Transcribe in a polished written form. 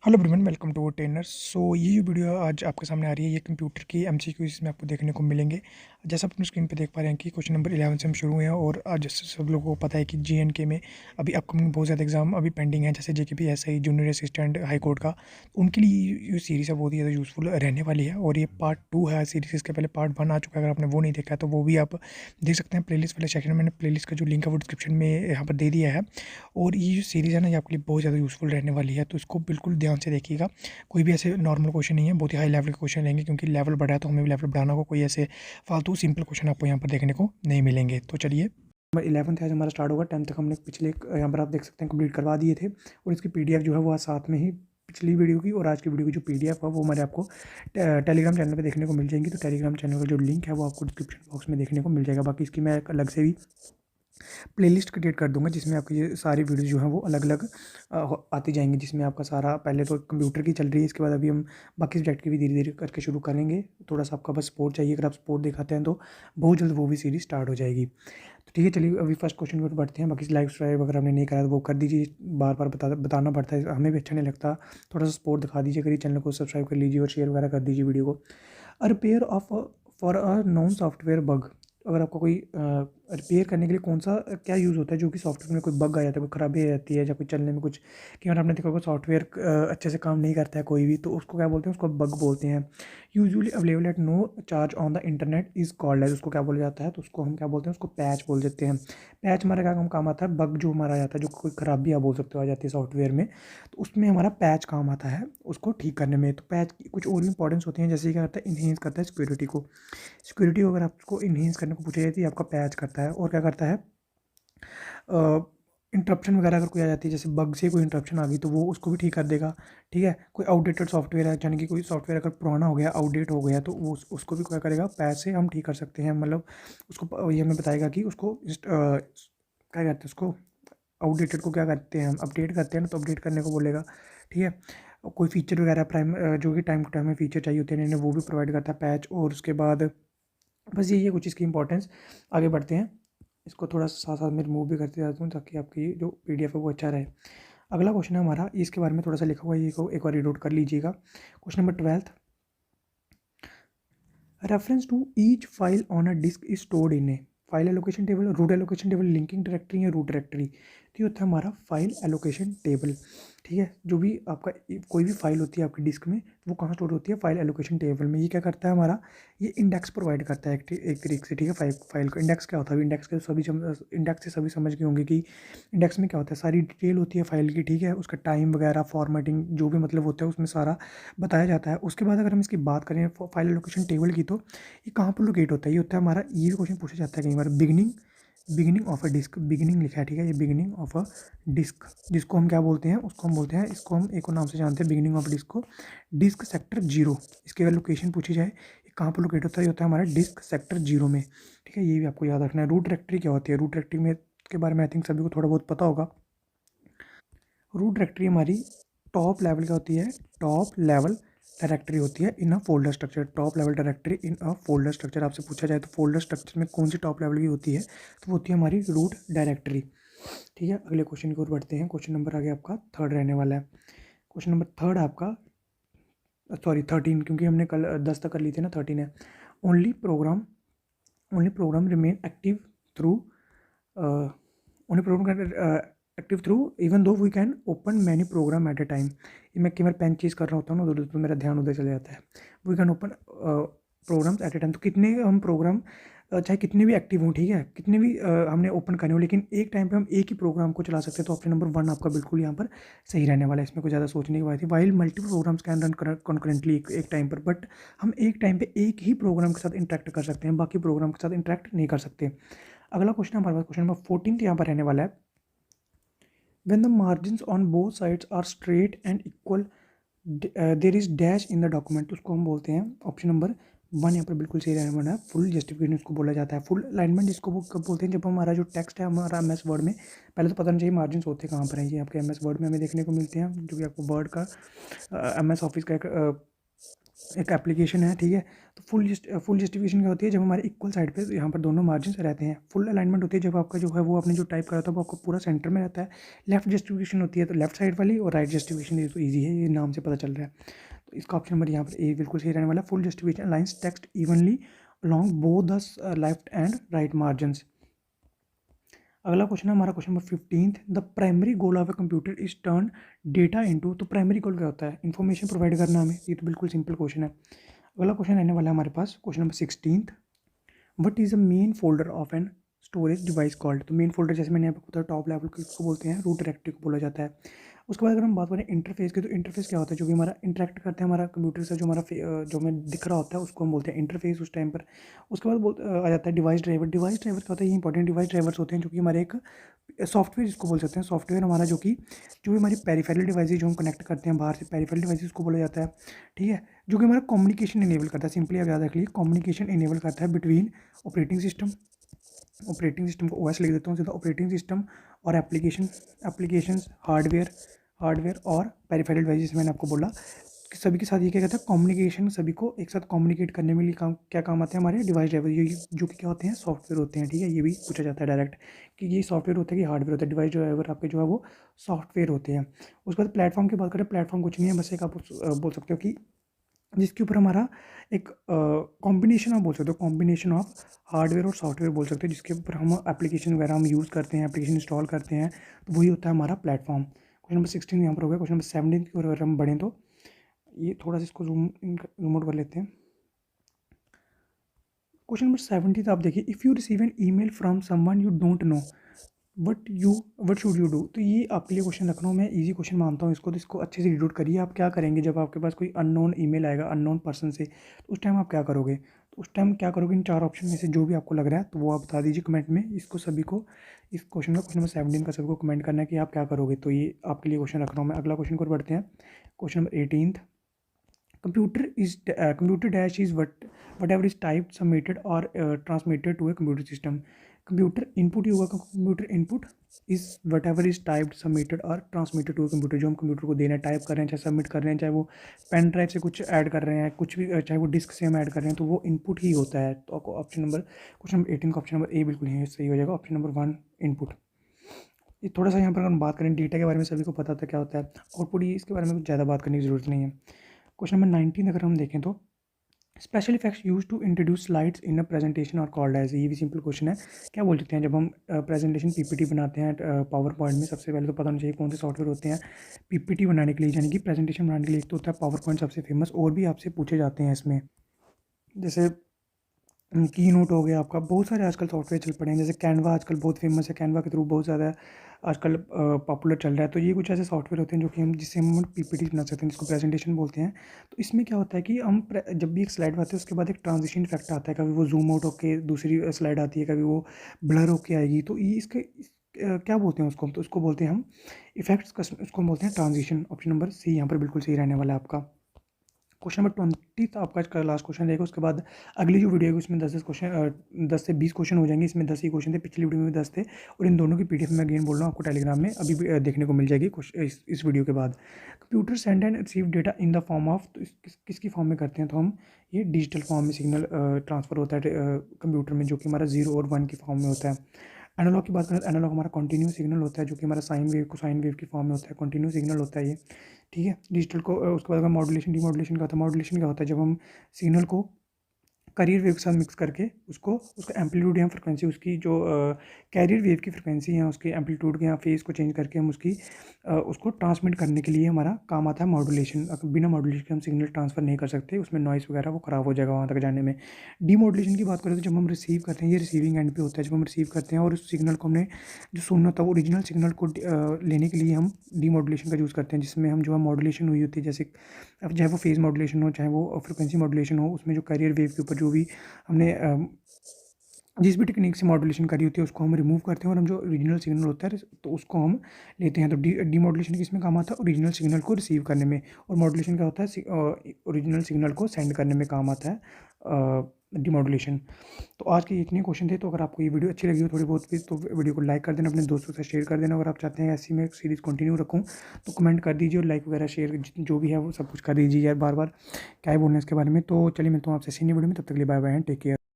Hello everyone, welcome to trainer. ये जो video आज आपके सामने आ रही है, ये कंप्यूटर की एमसीक्यू इसमें आपको देखने को मिलेंगे। जैसा आप अपनी स्क्रीन पे देख पा रहे हैं कि क्वेश्चन नंबर 11 से हम शुरू हुए हैं और आज जैसे सब लोगों को पता है कि जीएनके में अभी अपकमिंग बहुत ज़्यादा एग्जाम अभी पेंडिंग है, जैसे JKP SI junior assistant high court का। उनके लिए ये सीरीज़ है बहुत ही ज़्यादा यूज़फुल रहने वाली है और ये पार्ट 2 है सीरीज़। इसके पहले पार्ट 1 आ चुका है, अगर आपने वो नहीं देखा है तो वो भी आप देख सकते हैं प्लेलिस्ट वाले सेक्शन में। मैंने प्लेलिस्ट का जो लिंक है वो डिस्क्रिप्शन में यहाँ पर दे दिया है। और ये जो सीरीज़ है ना, ये आपके लिए बहुत ज़्यादा यूज़फुल रहने वाली है, तो इसको बिल्कुल ध्यान से देखिएगा। कोई भी ऐसे नॉर्मल क्वेश्चन नहीं है, बहुत ही हाई लेवल के क्वेश्चन लेंगे, क्योंकि लेवल बढ़ा है तो हमें भी लेवल बढ़ाना होगा। कोई ऐसे फालतू सिंपल क्वेश्चन आपको यहाँ पर देखने को नहीं मिलेंगे। तो चलिए, नंबर 11th आज हमारा स्टार्ट होगा। 10th तक हमने पिछले यहाँ पर आप देख सकते हैं कंप्लीट करवा दिए थे, और इसकी पीडीएफ जो है वो आज साथ में ही पिछली वीडियो की और आज की वीडियो की जो पीडीएफ है वो हमारे आपको टेलीग्राम चैनल पे देखने को मिल जाएंगी। तो टेलीग्राम चैनल का जो लिंक है वो आपको डिस्क्रिप्शन बॉक्स में देखने को मिल जाएगा। बाकी इसकी मैं एक अलग से भी प्लेलिस्ट क्रिएट कर दूंगा, जिसमें आपकी ये सारी वीडियो जो है वो अलग अलग आती जाएंगी, जिसमें आपका सारा पहले तो कंप्यूटर की चल रही है, इसके बाद अभी हम बाकी सब्जेक्ट की भी धीरे धीरे करके शुरू करेंगे। थोड़ा सा आपका बस सपोर्ट चाहिए, अगर आप सपोर्ट दिखाते हैं तो बहुत जल्द वो भी सीरीज स्टार्ट हो जाएगी। तो ठीक है, चलिए अभी फर्स्ट क्वेश्चन की ओर बढ़ते हैं। बाकी लाइक सब्सक्राइब अगर आपने नहीं करा तो वो कर दीजिए, बार बार बताना पड़ता है, हमें भी अच्छा नहीं लगता। थोड़ा सा सपोर्ट दिखा दीजिए, करिए चैनल को सब्सक्राइब कर लीजिए और शेयर वगैरह कर दीजिए वीडियो को। A repair of for a non software bug, अगर आपको कोई रिपेयर करने के लिए कौन सा क्या यूज़ होता है, जो कि सॉफ्टवेयर में कोई बग आ जाता है, कोई खराबी आ जाती है, या कोई चलने में कुछ, कि अगर आपने देखा होगा सॉफ्टवेयर अच्छे से काम नहीं करता है कोई भी, तो उसको क्या बोलते हैं, उसको बग बोलते हैं। Usually available at no charge on the internet is called as, उसको क्या बोला जाता है, तो उसको हम क्या बोलते हैं, उसको पैच बोल देते हैं। पैच हमारा क्या काम आता है, बग जो हमारा आ जाता है, जो कोई खराबी आप बोल सकते हो आ जाती है सॉफ्टवेयर में, तो उसमें हमारा पैच काम आता है उसको ठीक करने में। तो पैच की कुछ और भी इंपॉर्टेंस होती हैं, जैसे क्या करता है, इन्हेंस करता है सिक्योरिटी को। सिक्योरिटी को अगर आपको इन्हेंस करने को पूछा जाती है, आपका पैच करता है। और क्या करता है, इंटरप्शन वगैरह अगर कोई आ जाती है, जैसे बग से कोई इंटरप्शन आ गई, तो वो उसको भी ठीक कर देगा। ठीक है, कोई आउटडेटेड सॉफ्टवेयर है, यानी कि कोई सॉफ्टवेयर अगर पुराना हो गया, आउटडेट हो गया, तो वो उसको भी क्या करेगा, पैच से हम ठीक कर सकते हैं। मतलब उसको ये हमें बताएगा कि उसको क्या कहते हैं, उसको आउटडेटेड को क्या करते हैं, हम अपडेट करते हैं ना, तो अपडेट करने को बोलेगा। ठीक है, और कोई फीचर वगैरह प्राइम जो कि टाइम टू टाइम में फीचर चाहिए होते हैं, इन्हें वो भी प्रोवाइड करता है पैच। और उसके बाद बस यही है कुछ इसकी इंपॉर्टेंस। आगे बढ़ते हैं, इसको थोड़ा सा साथ साथ में रिमूव भी करते जाता हूँ, ताकि आपकी जो पीडीएफ है वो अच्छा रहे। अगला क्वेश्चन है हमारा, इसके बारे में थोड़ा सा लिखा हुआ है, ये को एक बार रीड आउट कर लीजिएगा। Question number 12, reference to each file on a disk is stored in a file allocation table, root allocation table, linking directory या रूट डायरेक्टरी। तो ये होता है हमारा फाइल एलोकेशन टेबल। ठीक है, जो भी आपका कोई भी फाइल होती है आपकी डिस्क में, वो कहाँ स्टोर होती है, फाइल एलोकेशन टेबल में। ये क्या करता है हमारा, ये इंडेक्स प्रोवाइड करता है एक तरीके से। ठीक है, फाइल का इंडेक्स क्या होता है, इंडेक्स के सभी इंडेक्स से सभी समझ गए होंगे कि इंडेक्स में क्या होता है, सारी डिटेल होती है फाइल की। ठीक है, उसका टाइम वगैरह, फॉर्मेटिंग, जो भी मतलब होता है उसमें सारा बताया जाता है। उसके बाद अगर हम इसकी बात करें फाइल एलोकेशन टेबल की, तो ये कहाँ पर लोकेट होता है, ये होता है हमारा, ये भी क्वेश्चन पूछा जाता है कई बार, beginning of a disc, beginning लिखा है। ठीक है, ये बिगिनिंग ऑफ अ डिस्क, जिसको हम क्या बोलते हैं, उसको हम बोलते हैं, इसको हम एक और नाम से जानते हैं, बिगिनिंग ऑफ डिस्क को डिस्क सेक्टर 0। इसकी अगर लोकेशन पूछी जाए, ये कहाँ पर लोकेट होता है, ये होता है हमारा डिस्क सेक्टर 0 में। ठीक है, ये भी आपको याद रखना है। रूट डायरेक्टरी क्या होती है, रूट डायरेक्टरी में के बारे में आई थिंक सभी को थोड़ा बहुत पता होगा। रूट डायरेक्टरी हमारी टॉप लेवल क्या होती है, टॉप लेवल डायरेक्टरी होती है in a folder structure. Top level directory in a folder structure, आपसे पूछा जाए तो फोल्डर स्ट्रक्चर में कौन सी टॉप लेवल की होती है, तो वो होती है हमारी रूट डायरेक्टरी। ठीक है, अगले क्वेश्चन की ओर बढ़ते हैं। क्वेश्चन नंबर आगे आपका 3 रहने वाला है। क्वेश्चन नंबर 3 आपका, सॉरी 13, क्योंकि हमने कल 10 तक कर ली थी ना, 13 है। Only program only program remain active through only program active through even though we can open many program at a time. ये मैं कई बार पेन चीज़ कर रहा होता हूँ ना, तो मेरा ध्यान उधर चला जाता है। We can open programs at a time, तो कितने हम प्रोग्राम चाहे कितने भी एक्टिव हों, ठीक है, कितने भी हमने ओपन करने हो, लेकिन एक टाइम पे हम एक ही प्रोग्राम को चला सकते हैं। तो ऑप्शन नंबर 1 आपका बिल्कुल यहाँ पर सही रहने वाला है, इसमें कोई ज़्यादा सोचने की बात है। While multiple programs can run concurrently, एक टाइम पर, बट हम एक टाइम पे एक ही प्रोग्राम के साथ इंटरेक्ट कर सकते हैं, बाकी प्रोग्राम के साथ इंटरेक्ट नहीं कर सकते। अगला क्वेश्चन हमारे पास क्वेश्चन नंबर 14 यहाँ पर रहने वाला है। When the margins on both sides are straight and equal, there is dash in the document, तो उसको हम बोलते हैं, ऑप्शन नंबर 1 यहाँ पर बिल्कुल सही रहने वाला है। फुल जस्टिफिकेशन इसको बोला जाता है। फुल अलाइनमेंट इसको वो कब बोलते हैं, जब हमारा जो टेक्स्ट है हमारा एमएस वर्ड में, पहले तो पता नहीं चाहिए मार्जिन होते कहाँ पर हैं, ये आपके एमएस वर्ड में हमें देखने को मिलते हैं, जो कि आपको वर्ड का एमएस ऑफिस का एक एक एप्लीकेशन है, ठीक है। तो फुल जस्टिफिकेशन क्या होती है, जब हमारे इक्वल साइड पे यहाँ पर दोनों मार्जिन रहते हैं। फुल अलाइनमेंट होती है जब आपका जो है वो आपने जो टाइप करा था वो आपका पूरा सेंटर में रहता है। लेफ्ट जस्टिफिकेशन होती है तो लेफ्ट साइड वाली, और राइट जस्टिफिकेशन ये तो ईजी है, ये नाम से पता चल रहा है। तो इसका ऑप्शन नंबर यहाँ पर ए बिल्कुल सही रहने वाला है। Full justification aligns text evenly along both the left and right margin. अगला क्वेश्चन है हमारा question number 15th। The primary goal of a computer is turn data into. तो प्राइमरी गोल क्या होता है, इन्फॉर्मेशन प्रोवाइड करना हमें, ये तो बिल्कुल सिंपल क्वेश्चन है। अगला क्वेश्चन रहने वाला है हमारे पास question number 16th। What is the main folder of an storage device called. तो मेन फोल्डर जैसे मैंने यहाँ पे बताया टॉप लेवल को बोलते हैं, रूट डायरेक्टरी को बोला जाता है। उसके बाद अगर हम बात करें इंटरफेस की, तो इंटरफेस क्या होता है, जो भी हमारा इंटरेक्ट करते हैं हमारा कंप्यूटर से, जो हमारा जो हमें दिख रहा होता है उसको हम बोलते हैं इंटरफेस उस टाइम पर। उसके बाद आ जाता है डिवाइस ड्राइवर। डिवाइस ड्राइवर क्या होता है, ये इंपॉर्टेंट डिवाइस ड्राइवर्स होते हैं जो कि हमारे एक सॉफ्टवेयर जिसको बोल सकते हैं, सॉफ्टवेयर हमारा जो कि जो भी हमारी पेरिफेरल डिवाइसेज जो हम कनेक्ट करते हैं बाहर से, पेरिफेरल डिवाइसेज को बोला जाता है, ठीक है। जो कि हमारा कम्युनिकेशन इनेबल करता है, सिंपली आप याद रख लीजिए, कम्युनिकेशन इनेबल करता है बिटवीन ऑपरेटिंग सिस्टम को ओएस लिख देता हूँ सीधा, ऑपरेटिंग सिस्टम और एप्लीकेशंस, हार्डवेयर और पेरिफेरल डिवाइसेस। मैंने आपको बोला कि सभी के साथ ये क्या कहता है, कम्युनिकेशन, सभी को एक साथ कम्युनिकेट करने में लिए क्या काम आते हैं हमारे डिवाइस ड्राइवर, ये जो कि क्या होते हैं, सॉफ्टवेयर होते हैं, ठीक है। ये भी पूछा जाता है डायरेक्ट कि ये सॉफ्टवेयर होता है कि हार्डवेयर होता है। डिवाइस ड्राइवर आपके जो है वो सॉफ्टवेयर होते हैं। उसके बाद प्लेटफॉर्म की बात करें, प्लेटफॉर्म कुछ नहीं है, बस एक आप बोल सकते हो कि जिसके ऊपर हमारा एक कॉम्बिनेशन आप बोल सकते हो, कॉम्बिनेशन ऑफ हार्डवेयर और सॉफ्टवेयर बोल सकते हो, जिसके ऊपर हम एप्लीकेशन वगैरह हम यूज़ करते हैं, एप्लीकेशन इंस्टॉल करते हैं, तो वही होता है हमारा प्लेटफॉर्म। क्वेश्चन नंबर 16 यहाँ पर हो गया। क्वेश्चन नंबर 17 की ओर अगर हम बढ़ें तो ये थोड़ा सा इसको जूम आउट कर लेते हैं। क्वेश्चन नंबर 17 आप देखिए, if you receive an email from someone you don't know what should you do. तो ये आपके लिए क्वेश्चन रख रहा हूँ मैं, इजी क्वेश्चन मानता हूँ इसको, तो इसको अच्छे से रीड आउट करिए। आप क्या करेंगे जब आपके पास कोई अननोन ईमेल आएगा अननोन पर्सन से, तो उस टाइम आप क्या करोगे। तो उस टाइम क्या करोगे, इन 4 ऑप्शन में से जो भी आपको लग रहा है तो वो आप बता दीजिए कमेंट में। इसको सभी को, इस क्वेश्चन का, क्वेश्चन नंबर 17 का सभी को कमेंट करना है कि आप क्या करोगे। तो ये आपके लिए क्वेश्चन रख रहा हूँ मैं। अगला क्वेश्चन को बढ़ते हैं, question number 18th। Computer dash is whatever is typed, submitted or transmitted to a computer system. Computer input ही होगा, computer input is whatever is typed, submitted और ट्रांसमिटेड टू कंप्यूटर। जो हम कंप्यूटर को देना है, टाइप कर रहे हैं, चाहे सबमिट कर रहे हैं, चाहे वो पेन ड्राइव से कुछ ऐड कर रहे हैं, कुछ भी, चाहे वो डिस्क से हम ऐड कर रहे हैं, तो वो इनपुट ही होता है। तो आपको ऑप्शन नंबर, क्वेश्चन नंबर 18 का ऑप्शन नंबर ए बिल्कुल ही सही हो जाएगा। Option number 1 input. ये थोड़ा सा यहाँ पर हम बात करें डेटा के बारे में, सभी को पता था क्या होता है आउटपुट, ये इसके बारे में कुछ ज़्यादा बात करने की ज़रूरत नहीं है। क्वेश्चन नंबर 19 अगर हम देखें तो special effects use to introduce slides in a presentation are called as. ये भी सिंपल क्वेश्चन है। क्या बोल सकते हैं, जब हम प्रेजेंटेशन पीपीटी बनाते हैं पावर पॉइंट में, सबसे पहले तो पता होना चाहिए कौन से सॉफ्टवेयर होते हैं पीपीटी बनाने के लिए, यानी कि प्रेजेंटेशन बनाने के लिए। एक तो होता है पावर पॉइंट सबसे फेमस, और भी आपसे पूछे जाते हैं इसमें, जैसे की नोट हो गया आपका। बहुत सारे आजकल सॉफ्टवेयर चल पड़े हैं, जैसे कैनवा आजकल बहुत फेमस है, कैनवा के थ्रू बहुत ज़्यादा आजकल पॉपुलर चल रहा है। तो ये कुछ ऐसे सॉफ्टवेयर होते हैं जो कि हम, जिससे हम पीपीटी बना सकते हैं, जिसको प्रेजेंटेशन बोलते हैं। तो इसमें क्या होता है कि हम जब भी एक स्लाइड बनाते हैं उसके बाद एक ट्रांजिशन इफेक्ट आता है, कभी वो जूम आउट होकर दूसरी स्लाइड आती है, कभी वो ब्लर होके आएगी। तो ये क्या बोलते हैं उसको, तो उसको बोलते हैं हम इफेक्ट्स, उसको हम बोलते हैं ट्रांजिशन। ऑप्शन नंबर सी यहाँ पर बिल्कुल सही रहने वाला है आपका। क्वेश्चन नंबर 20 आपका इसका लास्ट क्वेश्चन रहेगा। उसके बाद अगली जो वीडियो है उसमें 10 क्वेश्चन, 10 से 20 क्वेश्चन हो जाएंगे। इसमें 10 ही क्वेश्चन थे, पिछली वीडियो में 10 थे, और इन दोनों की पीडीएफ मैं अगेन बोल रहा हूँ आपको टेलीग्राम में अभी भी देखने को मिल जाएगी इस वीडियो के बाद। Computer send and receive data in the form of, तो किसकी फॉर्म में करते हैं, तो हम ये डिजिटल फॉर्म में सिग्नल ट्रांसफ़र होता है कंप्यूटर में, जो कि हमारा 0 और 1 की फॉर्म में होता है। एनालॉग की बात करें तो एनालॉग हमारा कंटिन्यूस सिग्नल होता है, जो कि हमारा साइन वेव को साइन वेव की फॉर्म में होता है, कंटिन्यूस सिग्नल होता है ये, ठीक है। डिजिटल को उसके बाद अगर मॉड्यूलेशन डीमॉड्यूलेशन का होता है। मॉड्यूलेशन क्या होता है, जब हम सिग्नल को कैरियर वेव के साथ मिक्स करके उसको, उसका एम्पलीट्यूड या फ्रिक्वेंसी, उसकी जो कैरियर वेव की फ्रिक्वेंसी या उसके एम्पलीट्यूड या फेज़ को चेंज करके हम उसको ट्रांसमिट करने के लिए हमारा काम आता है मॉड्यूलेशन। बिना मॉड्यूलेशन के हम सिग्नल ट्रांसफ़र नहीं कर सकते, उसमें नॉइस वगैरह वो ख़राब हो जाएगा वहाँ तक जाने में। डीमॉड्यूलेशन की बात करें तो जब हम रिसीव करते हैं, ये रिसीविंग एंड पे होता है, जब हम रिसीव करते हैं और उस सिग्नल को हमने जो सुनना था, वो ओरिजिनल सिग्नल को लेने के लिए हम डीमॉड्यूलेशन का यूज़ करते हैं, जिसमें हम जो है मॉड्यूलेशन हुई होती है, जैसे अब चाहे वो फेज़ मॉड्यूलेशन हो, चाहे वो फ्रिक्वेंसी मॉड्यूलेशन हो, उसमें जो कैरियर वेव के ऊपर जो भी हमने जिस भी टेक्निक से मॉड्यूलेशन करी होती है उसको हम रिमूव करते हैं, और हम जो ओरिजिनल सिग्नल होता है तो उसको हम लेते हैं। तो डीमॉड्यूलेशन किस में काम आता है, ओरिजिनल सिग्नल को रिसीव करने में, और मॉड्यूलेशन क्या होता है, ओरिजिनल सिग्नल को सेंड करने में काम आता है डिमॉड्यूलेशन। तो आज के इतने क्वेश्चन थे। तो अगर आपको ये वीडियो अच्छी लगी हो थोड़ी बहुत भी तो वीडियो को लाइक कर देना, अपने दोस्तों से शेयर कर देना। अगर आप चाहते हैं ऐसी मैं सीरीज़ कंटिन्यू रखूँ तो कमेंट कर दीजिए और लाइक वगैरह शेयर जो भी है वो सब कुछ कर दीजिए यार, बार बार क्या ही बोलना है इसके बारे में। तो चलिए मिलता हूँ आपसे सीनी वीडियो में, तब तक के लिए bye bye and take care.